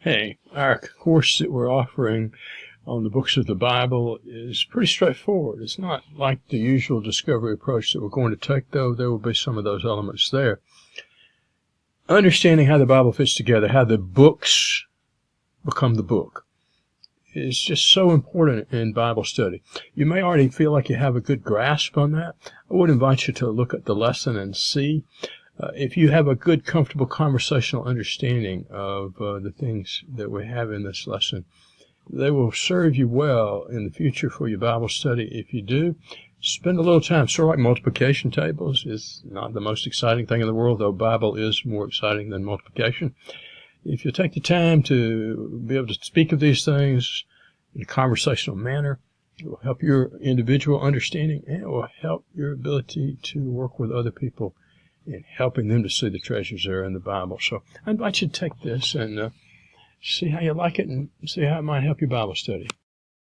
Hey, our course that we're offering on the books of the Bible is pretty straightforward. It's not like the usual discovery approach that we're going to take, though there will be some of those elements there. Understanding how the Bible fits together, how the books become the book, is just so important in Bible study. You may already feel like you have a good grasp on that. I would invite you to look at the lesson and see if you have a good, comfortable conversational understanding of the things that we have in this lesson. They will serve you well in the future for your Bible study. If you do, spend a little time. Sort of like multiplication tables is not the most exciting thing in the world, though Bible is more exciting than multiplication. If you take the time to be able to speak of these things in a conversational manner, it will help your individual understanding, and it will help your ability to work with other people in helping them to see the treasures there in the Bible. So I invite you to take this and see how you like it and see how it might help your Bible study.